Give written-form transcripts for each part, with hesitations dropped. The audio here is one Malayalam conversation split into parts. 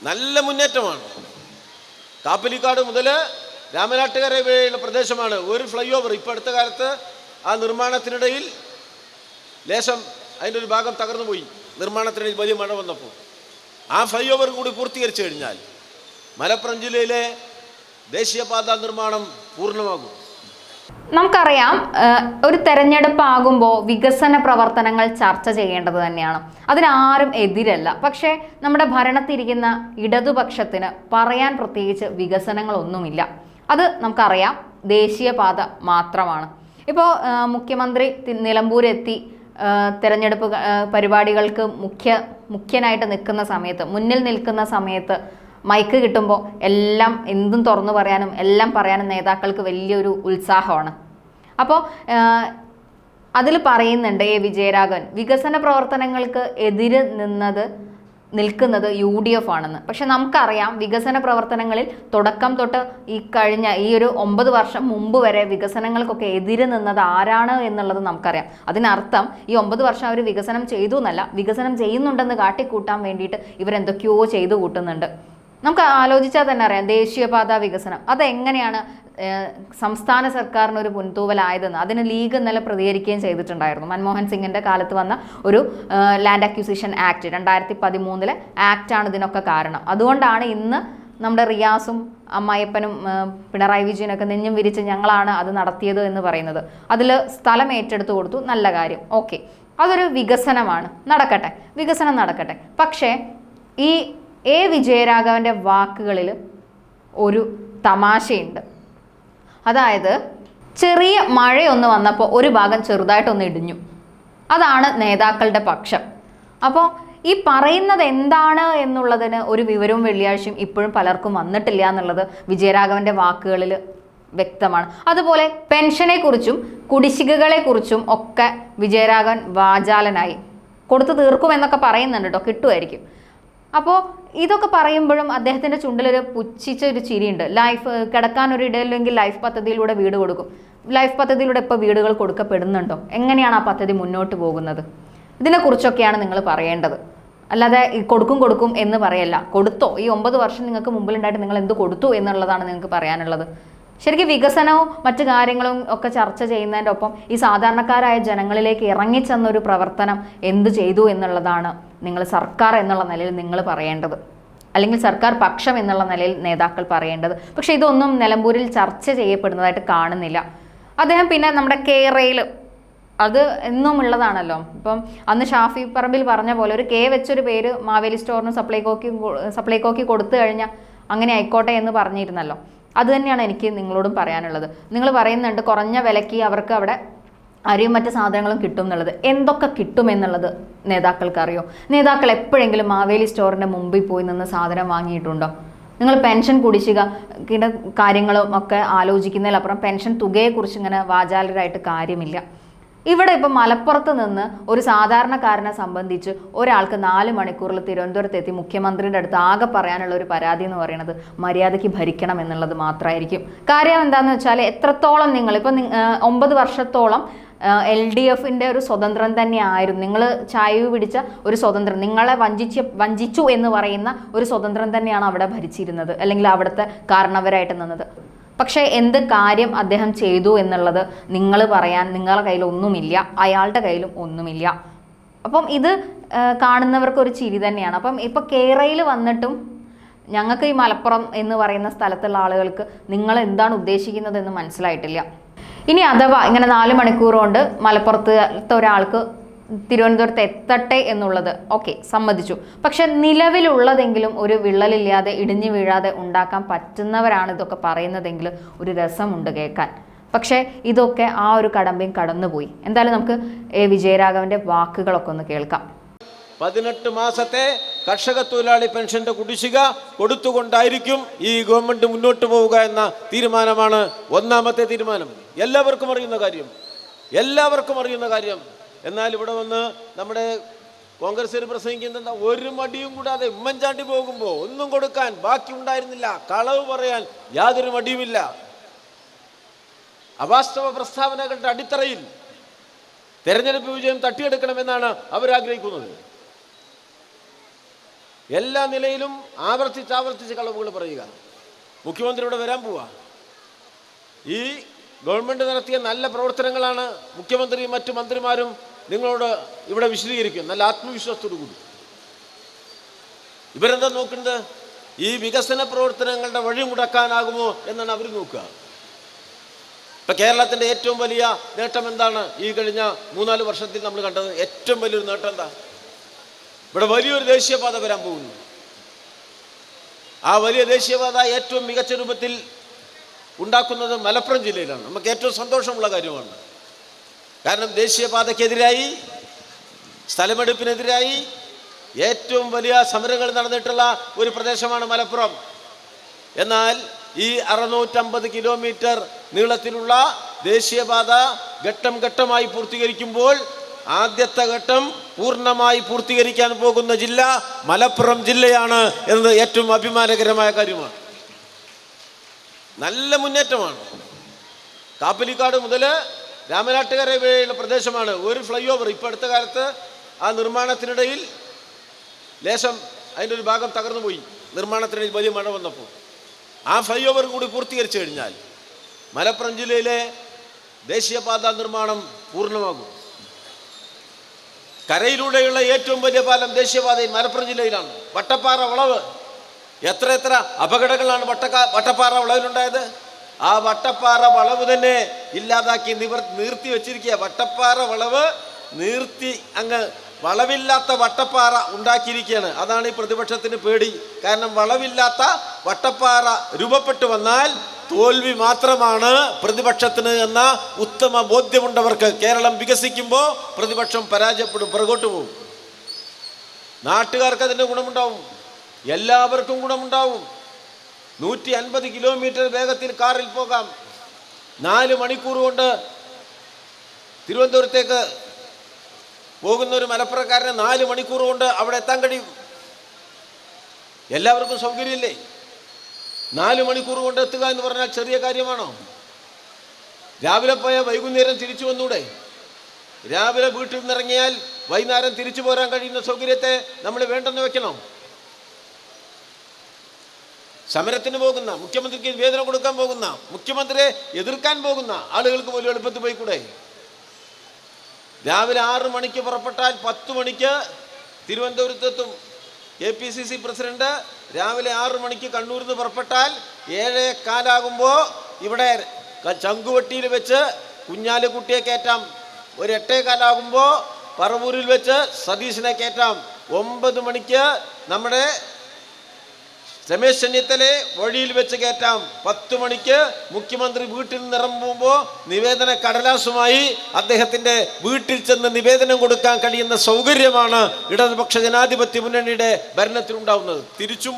നല്ല മുന്നേറ്റമാണ്. കാപ്പിലിക്കാട് മുതൽ രാമനാട്ടുകര വരെയുള്ള പ്രദേശമാണ്. ഒരു ഫ്ലൈ ഓവർ ഇപ്പോൾ അടുത്ത കാലത്ത് ആ നിർമ്മാണത്തിനിടയിൽ ലേശം അതിൻ്റെ ഒരു ഭാഗം തകർന്നു പോയി. നിർമ്മാണത്തിനിടയിൽ വലിയ മഴ വന്നപ്പോൾ ആ ഫ്ലൈ ഓവർ കൂടി പൂർത്തീകരിച്ചു കഴിഞ്ഞാൽ മലപ്പുറം ജില്ലയിലെ ദേശീയപാത നിർമ്മാണം പൂർണ്ണമാകും. നമുക്കറിയാം, ഒരു തെരഞ്ഞെടുപ്പ് ആകുമ്പോൾ വികസന പ്രവർത്തനങ്ങൾ ചർച്ച ചെയ്യേണ്ടത് തന്നെയാണ്. അതിനാരും എതിരല്ല. പക്ഷേ നമ്മുടെ ഭരണത്തിരിക്കുന്ന ഇടതുപക്ഷത്തിന് പറയാൻ പ്രത്യേകിച്ച് വികസനങ്ങളൊന്നുമില്ല. അത് നമുക്കറിയാം, ദേശീയപാത മാത്രമാണ്. ഇപ്പോൾ മുഖ്യമന്ത്രി നിലമ്പൂരെത്തി തെരഞ്ഞെടുപ്പ് പരിപാടികൾക്ക് മുഖ്യനായിട്ട് നിൽക്കുന്ന സമയത്ത്, മുന്നിൽ നിൽക്കുന്ന സമയത്ത് മൈക്ക് കിട്ടുമ്പോൾ എല്ലാം എന്തും തുറന്നു പറയാനും എല്ലാം പറയാനും നേതാക്കൾക്ക് വലിയൊരു ഉത്സാഹമാണ്. അപ്പോൾ അതിൽ പറയുന്നുണ്ട് വിജയരാഘവൻ വികസന പ്രവർത്തനങ്ങൾക്ക് എതിര് നിൽക്കുന്നത് UDF ആണെന്ന്. പക്ഷെ നമുക്കറിയാം, വികസന പ്രവർത്തനങ്ങളിൽ തുടക്കം തൊട്ട് ഈ ഒരു 9 വർഷം മുമ്പ് വരെ വികസനങ്ങൾക്കൊക്കെ എതിര് നിന്നത് ആരാണ് എന്നുള്ളത് നമുക്കറിയാം. അതിനർത്ഥം ഈ 9 വർഷം അവർ വികസനം ചെയ്തു എന്നല്ല, വികസനം ചെയ്യുന്നുണ്ടെന്ന് കാട്ടിക്കൂട്ടാൻ വേണ്ടിയിട്ട് ഇവരെന്തൊക്കെയോ ചെയ്തു കൂട്ടുന്നുണ്ട്. നമുക്ക് ആലോചിച്ചാൽ തന്നെ അറിയാം, ദേശീയപാത വികസനം അതെങ്ങനെയാണ് സംസ്ഥാന സർക്കാരിനൊരു മുൻതൂവലായതെന്ന്. അതിന് ലീഗ് ഇന്നലെ പ്രതികരിക്കുകയും ചെയ്തിട്ടുണ്ടായിരുന്നു. മൻമോഹൻ സിംഗിൻ്റെ കാലത്ത് വന്ന ഒരു ലാൻഡ് അക്വിസിഷൻ ആക്ട് 2013 ആക്റ്റാണ് ഇതിനൊക്കെ കാരണം. അതുകൊണ്ടാണ് ഇന്ന് നമ്മുടെ റിയാസും അമ്മായിയപ്പനും പിണറായി വിജയനൊക്കെ നെഞ്ഞും വിരിച്ച് ഞങ്ങളാണ് അത് നടത്തിയത് എന്ന് പറയുന്നത്. അതിൽ സ്ഥലം ഏറ്റെടുത്ത് കൊടുത്തു, നല്ല കാര്യം, ഓക്കെ, അതൊരു വികസനമാണ്, നടക്കട്ടെ, വികസനം നടക്കട്ടെ. പക്ഷേ ഈ വിജയരാഘവൻ്റെ വാക്കുകളിൽ ഒരു തമാശയുണ്ട്. അതായത്, ചെറിയ മഴയൊന്ന് വന്നപ്പോൾ ഒരു ഭാഗം ചെറുതായിട്ടൊന്ന് ഇടിഞ്ഞു. അതാണ് നേതാക്കളുടെ പക്ഷം. അപ്പോൾ ഈ പറയുന്നത് എന്താണ് എന്നുള്ളതിന് ഒരു വിവരവും വെള്ളിയാഴ്ചയും ഇപ്പോഴും പലർക്കും വന്നിട്ടില്ല എന്നുള്ളത് വിജയരാഘവൻ്റെ വാക്കുകളിൽ വ്യക്തമാണ്. അതുപോലെ പെൻഷനെക്കുറിച്ചും കുടിശ്ശികകളെക്കുറിച്ചും ഒക്കെ വിജയരാഘവൻ വാചാലനായി. കൊടുത്തു തീർക്കുമെന്നൊക്കെ പറയുന്നുണ്ട് കേട്ടോ, കിട്ടുമായിരിക്കും. അപ്പോൾ ഇതൊക്കെ പറയുമ്പോഴും അദ്ദേഹത്തിൻ്റെ ചുണ്ടിലൊരു പുച്ഛിച്ച ഒരു ചിരിയുണ്ട്. കിടക്കാനൊരു ഇടയില്ലെങ്കിൽ ലൈഫ് പദ്ധതിയിലൂടെ വീട് കൊടുക്കും. ലൈഫ് പദ്ധതിയിലൂടെ ഇപ്പോൾ വീടുകൾ കൊടുക്കപ്പെടുന്നുണ്ടോ? എങ്ങനെയാണ് ആ പദ്ധതി മുന്നോട്ട് പോകുന്നത്? ഇതിനെക്കുറിച്ചൊക്കെയാണ് നിങ്ങൾ പറയേണ്ടത്. അല്ലാതെ കൊടുക്കും എന്ന് പറയല്ല. കൊടുത്തോ? ഈ 9 വർഷം നിങ്ങൾക്ക് മുമ്പിലുണ്ടായിട്ട് നിങ്ങൾ എന്ത് കൊടുത്തു എന്നുള്ളതാണ് നിങ്ങൾക്ക് പറയാനുള്ളത്. ശരിക്കും വികസനവും മറ്റു കാര്യങ്ങളും ഒക്കെ ചർച്ച ചെയ്യുന്നതിൻ്റെ ഒപ്പം ഈ സാധാരണക്കാരായ ജനങ്ങളിലേക്ക് ഇറങ്ങിച്ചെന്നൊരു പ്രവർത്തനം എന്ത് ചെയ്തു എന്നുള്ളതാണ് നിങ്ങൾ സർക്കാർ എന്നുള്ള നിലയിൽ നിങ്ങൾ പറയേണ്ടത്, അല്ലെങ്കിൽ സർക്കാർ പക്ഷം എന്നുള്ള നിലയിൽ നേതാക്കൾ പറയേണ്ടത്. പക്ഷേ ഇതൊന്നും നിലമ്പൂരിൽ ചർച്ച ചെയ്യപ്പെടുന്നതായിട്ട് കാണുന്നില്ല. അദ്ദേഹം പിന്നെ നമ്മുടെ കേരയിൽ അത് എന്നും ഉള്ളതാണല്ലോ. ഇപ്പം അന്ന് ഷാഫി പറമ്പിൽ പറഞ്ഞ പോലെ ഒരു വെച്ചൊരു പേര് മാവേലി സ്റ്റോറിനും സപ്ലൈകോയ്ക്ക് കൊടുത്തു കഴിഞ്ഞാൽ അങ്ങനെ ആയിക്കോട്ടെ എന്ന് പറഞ്ഞിരുന്നല്ലോ. അത് തന്നെയാണ് എനിക്ക് നിങ്ങളോടും പറയാനുള്ളത്. നിങ്ങൾ പറയുന്നുണ്ട് കുറഞ്ഞ വിലയ്ക്ക് അവർക്ക് അവിടെ അരിയും മറ്റു സാധനങ്ങളും കിട്ടും എന്നുള്ളത്. എന്തൊക്കെ കിട്ടുമെന്നുള്ളത് നേതാക്കൾക്ക് അറിയോ? നേതാക്കൾ എപ്പോഴെങ്കിലും മാവേലി സ്റ്റോറിൻ്റെ മുമ്പിൽ പോയി നിന്ന് സാധനം വാങ്ങിയിട്ടുണ്ടോ? നിങ്ങൾ പെൻഷൻ കുടിശ്ശിക കാര്യങ്ങളും ഒക്കെ ആലോചിക്കുന്നതിലപ്പുറം പെൻഷൻ തുകയെക്കുറിച്ച് ഇങ്ങനെ വാചാലരായിട്ട് കാര്യമില്ല. ഇവിടെ ഇപ്പം മലപ്പുറത്ത് നിന്ന് ഒരു സാധാരണക്കാരനെ സംബന്ധിച്ച് ഒരാൾക്ക് 4 മണിക്കൂറിൽ തിരുവനന്തപുരത്ത് എത്തി മുഖ്യമന്ത്രിയുടെ അടുത്ത് ആകെ പറയാനുള്ള ഒരു പരാതി എന്ന് പറയുന്നത് മര്യാദയ്ക്ക് ഭരിക്കണം എന്നുള്ളത് മാത്രമായിരിക്കും. കാര്യം എന്താണെന്ന് വെച്ചാൽ, എത്രത്തോളം നിങ്ങളിപ്പോൾ 9 വർഷത്തോളം LDFിൻ്റെ ഒരു സ്വതന്ത്രം തന്നെയായിരുന്നു. നിങ്ങൾ ചായവ് പിടിച്ച ഒരു സ്വതന്ത്രം, നിങ്ങളെ വഞ്ചിച്ചു എന്ന് പറയുന്ന ഒരു സ്വതന്ത്രം തന്നെയാണ് അവിടെ ഭരിച്ചിരുന്നത്, അല്ലെങ്കിൽ അവിടുത്തെ കാരണവരായിട്ട് നിന്നത്. പക്ഷേ എന്ത് കാര്യം അദ്ദേഹം ചെയ്തു എന്നുള്ളത് നിങ്ങൾ പറയാൻ നിങ്ങളുടെ കയ്യിൽ ഒന്നുമില്ല, അയാളുടെ കയ്യിലും ഒന്നുമില്ല. അപ്പം ഇത് കാണുന്നവർക്കൊരു ചിരി തന്നെയാണ്. അപ്പം ഇപ്പോൾ കേരളയിൽ വന്നിട്ടും ഞങ്ങൾക്ക് ഈ മലപ്പുറം എന്ന് പറയുന്ന സ്ഥലത്തുള്ള ആളുകൾക്ക് നിങ്ങൾ എന്താണ് ഉദ്ദേശിക്കുന്നതെന്ന് മനസ്സിലായിട്ടില്ല. ഇനി അഥവാ ഇങ്ങനെ 4 മണിക്കൂർ കൊണ്ട് മലപ്പുറത്തെ ഒരാൾക്ക് തിരുവനന്തപുരത്ത് എത്തട്ടെ എന്നുള്ളത് ഓക്കെ, സമ്മതിച്ചു. പക്ഷെ നിലവിലുള്ളതെങ്കിലും ഒരു വിള്ളലില്ലാതെ ഇടിഞ്ഞു വീഴാതെ ഉണ്ടാക്കാൻ പറ്റുന്നവരാണ് ഇതൊക്കെ പറയുന്നതെങ്കിൽ ഒരു രസമുണ്ട് കേൾക്കാൻ. പക്ഷേ ഇതൊക്കെ ആ ഒരു കടമ്പയും കടന്നുപോയി. എന്തായാലും നമുക്ക് വിജയരാഘവൻ്റെ വാക്കുകളൊക്കെ ഒന്ന് കേൾക്കാം. 18 മാസത്തെ കർഷക തൊഴിലാളി പെൻഷന്റെ കുടിശ്ശിക കൊടുത്തുകൊണ്ടായിരിക്കും ഈ ഗവൺമെന്റ് മുന്നോട്ട് പോവുക എന്ന തീരുമാനമാണ് ഒന്നാമത്തെ തീരുമാനം. എല്ലാവർക്കും അറിയുന്ന കാര്യം. എന്നാൽ ഇവിടെ വന്ന് നമ്മുടെ കോൺഗ്രസ് പ്രസംഗിക്കുന്ന ഒരു മടിയും കൂടാതെ ഉമ്മൻചാണ്ടി പോകുമ്പോൾ ഒന്നും കൊടുക്കാൻ ബാക്കി ഉണ്ടായിരുന്നില്ല, കളവ് പറയാൻ യാതൊരു മടിയുമില്ല. അവാസ്തവ പ്രസ്താവനകളുടെ അടിത്തറയിൽ തെരഞ്ഞെടുപ്പ് വിജയം തട്ടിയെടുക്കണമെന്നാണ് അവരാഗ്രഹിക്കുന്നത്. എല്ലാ നിലയിലും ആവർത്തിച്ച് കളവുകൾ പറയുക. മുഖ്യമന്ത്രിയുടെ വരാൻ പോവാ. ഈ ഗവൺമെൻറ് നടത്തിയ നല്ല പ്രവർത്തനങ്ങളാണ് മുഖ്യമന്ത്രിയും മറ്റു മന്ത്രിമാരും നിങ്ങളോട് ഇവിടെ വിശദീകരിക്കും നല്ല ആത്മവിശ്വാസത്തോടു കൂടി. ഇവരെന്താ നോക്കുന്നത്? ഈ വികസന പ്രവർത്തനങ്ങളുടെ വഴി മുടക്കാനാകുമോ എന്നാണ് അവർ നോക്കുക. ഇപ്പം കേരളത്തിൻ്റെ ഏറ്റവും വലിയ നേട്ടം എന്താണ്? ഈ കഴിഞ്ഞ 3-4 വർഷത്തിൽ നമ്മൾ കണ്ടത് ഏറ്റവും വലിയൊരു നേട്ടം എന്താ? ഇവിടെ വലിയൊരു ദേശീയപാത വരാൻ പോകുന്നു. ആ വലിയ ദേശീയപാത ഏറ്റവും മികച്ച രൂപത്തിൽ ഉണ്ടാക്കുന്നത് മലപ്പുറം ജില്ലയിലാണ്. നമുക്ക് ഏറ്റവും സന്തോഷമുള്ള കാര്യമാണ്. കാരണം ദേശീയപാതയ്ക്കെതിരായി, സ്ഥലമെടുപ്പിനെതിരായി ഏറ്റവും വലിയ സമരങ്ങൾ നടന്നിട്ടുള്ള ഒരു പ്രദേശമാണ് മലപ്പുറം. എന്നാൽ ഈ 650 കിലോമീറ്റർ നീളത്തിലുള്ള ദേശീയപാത ഘട്ടം ഘട്ടമായി പൂർത്തീകരിക്കുമ്പോൾ ആദ്യത്തെ ഘട്ടം പൂർണ്ണമായി പൂർത്തീകരിക്കാൻ പോകുന്ന ജില്ല മലപ്പുറം ജില്ലയാണ് എന്നത് ഏറ്റവും അഭിമാനകരമായ കാര്യമാണ്. നല്ല മുന്നേറ്റമാണ്. കാപ്പലിക്കാട് മുതൽ രാമനാട്ടുകര വരെയുള്ള പ്രദേശമാണ് ഒരു ഫ്ലൈ ഓവർ. ഇപ്പോൾ അടുത്ത കാലത്ത് ആ നിർമ്മാണത്തിനിടയിൽ ലേശം അതിൻ്റെ ഒരു ഭാഗം തകർന്നു പോയി. നിർമ്മാണത്തിനിടയിൽ വലിയ മഴ വന്നപ്പോൾ ആ ഫ്ലൈ ഓവർ കൂടി പൂർത്തീകരിച്ചു കഴിഞ്ഞാൽ മലപ്പുറം ജില്ലയിലെ ദേശീയപാത നിർമ്മാണം പൂർണ്ണമാകും. കരയിലൂടെയുള്ള ഏറ്റവും വലിയ പാലം ദേശീയപാതയിൽ മലപ്പുറം ജില്ലയിലാണ്. വട്ടപ്പാറ വളവ്, എത്ര അപകടങ്ങളാണ് വട്ടപ്പാറ വളവിലുണ്ടായത്. ആ വട്ടപ്പാറ വളവ് തന്നെ ഇല്ലാതാക്കി നിർത്തി വെച്ചിരിക്കുക. വട്ടപ്പാറ വളവ് നിർത്തി അങ്ങ് വളവില്ലാത്ത വട്ടപ്പാറ ഉണ്ടാക്കിയിരിക്കുകയാണ്. അതാണ് ഈ പ്രതിപക്ഷത്തിന് പേടി. കാരണം വളവില്ലാത്ത വട്ടപ്പാറ രൂപപ്പെട്ടു വന്നാൽ തോൽവി മാത്രമാണ് പ്രതിപക്ഷത്തിന് എന്ന ഉത്തമ ബോധ്യമുണ്ടവർക്ക്. കേരളം വികസിക്കുമ്പോൾ പ്രതിപക്ഷം പരാജയപ്പെടും, പുറകോട്ട് പോകും. നാട്ടുകാർക്ക് അതിൻ്റെ ഗുണമുണ്ടാവും, എല്ലാവർക്കും ഗുണമുണ്ടാവും. 150 കിലോമീറ്റർ വേഗത്തിൽ കാറിൽ പോകാം. 4 മണിക്കൂർ കൊണ്ട് തിരുവനന്തപുരത്തേക്ക് പോകുന്ന ഒരു മലപ്പുറക്കാരന് 4 മണിക്കൂർ കൊണ്ട് അവിടെ എത്താൻ കഴിയും. എല്ലാവർക്കും സൗകര്യമില്ലേ? 4 മണിക്കൂർ കൊണ്ട് എത്തുക എന്ന് പറഞ്ഞാൽ ചെറിയ കാര്യമാണോ? രാവിലെ പോയാൽ വൈകുന്നേരം തിരിച്ചു വന്നൂടെ? രാവിലെ വീട്ടിൽ നിന്നിറങ്ങിയാൽ വൈകുന്നേരം തിരിച്ചു പോരാൻ കഴിയുന്ന സൗകര്യത്തെ നമ്മൾ വേണ്ടെന്ന് വെക്കണം. സമരത്തിന് പോകുന്ന, മുഖ്യമന്ത്രിക്ക് വേതനം കൊടുക്കാൻ പോകുന്ന, മുഖ്യമന്ത്രിയെ എതിർക്കാൻ പോകുന്ന ആളുകൾക്ക് പോലും എളുപ്പത്തിൽ പോയിക്കൂടെ? രാവിലെ 6 മണിക്ക് പുറപ്പെട്ടാൽ 10 മണിക്ക് തിരുവനന്തപുരത്തെത്തും. KPCC പ്രസിഡന്റ് രാവിലെ 6 മണിക്ക് കണ്ണൂരിൽ നിന്ന് പുറപ്പെട്ടാൽ 7:15 ഇവിടെ ചങ്കുവട്ടിയിൽ വെച്ച് കുഞ്ഞാലിക്കുട്ടിയെ കയറ്റാം. ഒരു 8:15 പറവൂരിൽ വെച്ച് സതീശനെ കയറ്റാം. 9 മണിക്ക് നമ്മുടെ രമേശ് ചെന്നിത്തലയെ വഴിയിൽ വെച്ച് കയറ്റാം. 10 മണിക്ക് മുഖ്യമന്ത്രി വീട്ടിൽ നിന്ന് ഇറങ്ങുമ്പോൾ നിവേദന കടലാസുമായി അദ്ദേഹത്തിൻ്റെ വീട്ടിൽ ചെന്ന് നിവേദനം കൊടുക്കാൻ കഴിയുന്ന സൗകര്യമാണ് ഇടതുപക്ഷ ജനാധിപത്യ മുന്നണിയുടെ ഭരണത്തിലുണ്ടാവുന്നത്. തിരിച്ചും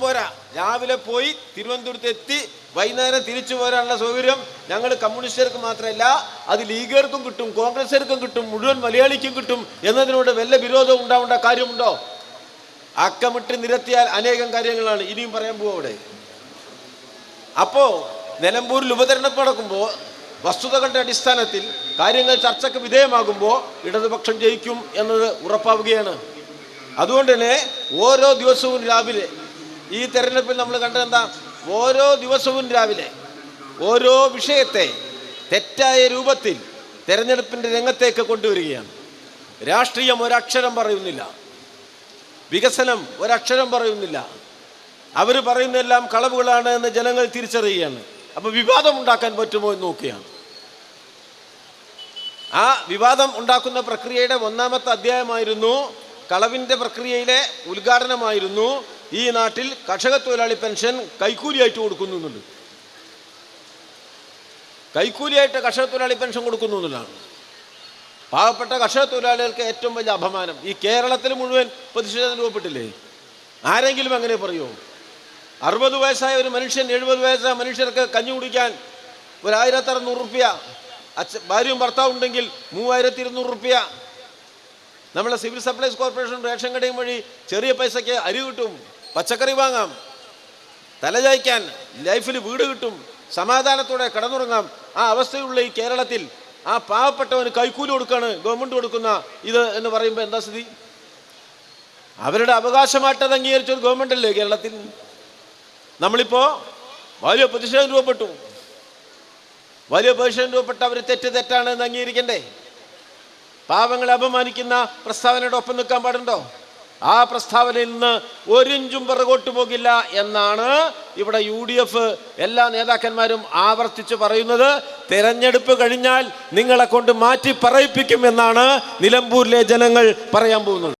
പോരാ. രാവിലെ പോയി തിരുവനന്തപുരത്ത് എത്തി വൈകുന്നേരം തിരിച്ചു പോരാനുള്ള സൗകര്യം ഞങ്ങൾ കമ്മ്യൂണിസ്റ്റുകാർക്ക് മാത്രമല്ല, അത് ലീഗുകാർക്കും കിട്ടും, കോൺഗ്രസ്സുകാർക്കും കിട്ടും, മുഴുവൻ മലയാളിക്കും കിട്ടും എന്നതിനോട് വല്ല വിരോധവും ഉണ്ടാവേണ്ട കാര്യമുണ്ടോ? അക്കമിട്ട് നിരത്തിയാൽ അനേകം കാര്യങ്ങളാണ് ഇനിയും പറയാൻ പോവുക അവിടെ. അപ്പോൾ നിലമ്പൂരിൽ ഉപതെരഞ്ഞെടുപ്പ് നടക്കുമ്പോൾ വസ്തുതകളുടെ അടിസ്ഥാനത്തിൽ കാര്യങ്ങൾ ചർച്ചയ്ക്ക് വിധേയമാകുമ്പോൾ ഇടതുപക്ഷം ജയിക്കും എന്നത് ഉറപ്പാവുകയാണ്. അതുകൊണ്ട് തന്നെ ഓരോ ദിവസവും രാവിലെ ഈ തെരഞ്ഞെടുപ്പിൽ നമ്മൾ കണ്ടതെന്താ? ഓരോ ദിവസവും രാവിലെ ഓരോ വിഷയത്തെ തെറ്റായ രൂപത്തിൽ തെരഞ്ഞെടുപ്പിൻ്റെ രംഗത്തേക്ക് കൊണ്ടുവരികയാണ്. രാഷ്ട്രീയം ഒരക്ഷരം പറയുന്നില്ല, വികസനം ഒരക്ഷരം പറയുന്നില്ല. അവർ പറയുന്നതെല്ലാം കളവുകളാണ് എന്ന് ജനങ്ങൾ തിരിച്ചറിയുകയാണ്. അപ്പോൾ വിവാദം ഉണ്ടാക്കാൻ പറ്റുമോ എന്ന് നോക്കുകയാണ്. ആ വിവാദം ഉണ്ടാക്കുന്ന പ്രക്രിയയുടെ 1-ാമത്തെ അധ്യായമായിരുന്നു, കളവിൻ്റെ പ്രക്രിയയിലെ ഉദ്ഘാടനമായിരുന്നു ഈ നാട്ടിൽ കർഷക തൊഴിലാളി പെൻഷൻ കൈക്കൂലിയായിട്ട് കൊടുക്കുന്നു എന്നുള്ളത്. കൈക്കൂലിയായിട്ട് കർഷക തൊഴിലാളി പെൻഷൻ കൊടുക്കുന്നു എന്നുള്ളതാണ് പാവപ്പെട്ട കർഷക തൊഴിലാളികൾക്ക് ഏറ്റവും വലിയ അപമാനം. ഈ കേരളത്തിൽ മുഴുവൻ പ്രതിഷേധം രൂപപ്പെട്ടില്ലേ? ആരെങ്കിലും അങ്ങനെ പറയുമോ? 60 വയസ്സായ ഒരു മനുഷ്യൻ, 70 വയസ്സായ മനുഷ്യർക്ക് കഞ്ഞി കുടിക്കാൻ ഒരു 1600 റുപ്യ, ഭാര്യയും ഭർത്താവും ഉണ്ടെങ്കിൽ 3200 റുപ്യ. നമ്മളെ സിവിൽ സപ്ലൈസ് കോർപ്പറേഷൻ റേഷൻ കടയും വഴി ചെറിയ പൈസയ്ക്ക് അരി കിട്ടും, പച്ചക്കറി വാങ്ങാം, തലചായ്ക്കാൻ, ലൈഫിൽ വീട് കിട്ടും, സമാധാനത്തോടെ കിടന്നുറങ്ങാം. ആ അവസ്ഥയുള്ള ഈ കേരളത്തിൽ ആ പാവപ്പെട്ടവന് കൈക്കൂലി കൊടുക്കാണ് ഗവൺമെൻറ് കൊടുക്കുന്ന ഇത് എന്ന് പറയുമ്പോൾ എന്താ സ്ഥിതി? അവരുടെ അവകാശമായിട്ട് അത് അംഗീകരിച്ചൊരു ഗവൺമെന്റ് അല്ലേ കേരളത്തിൽ. നമ്മളിപ്പോ വലിയ പ്രതിഷേധം രൂപപ്പെട്ടു, വലിയ പ്രതിഷേധം രൂപപ്പെട്ട അവർ തെറ്റാണ് എന്ന് അംഗീകരിക്കണ്ടേ? പാവങ്ങളെ അപമാനിക്കുന്ന പ്രസ്താവനയുടെ ഒപ്പം നിൽക്കാൻ പാടുണ്ടോ? ആ പ്രസ്താവനയിൽ നിന്ന് ഒരിഞ്ചും പിറകോട്ട് പോകില്ല എന്നാണ് ഇവിടെ UDF എല്ലാ നേതാക്കന്മാരും ആവർത്തിച്ച് പറയുന്നത്. തെരഞ്ഞെടുപ്പ് കഴിഞ്ഞാൽ നിങ്ങളെ കൊണ്ട് മാറ്റി പറയിപ്പിക്കും എന്നാണ് നിലമ്പൂരിലെ ജനങ്ങൾ പറയാൻ പോകുന്നത്.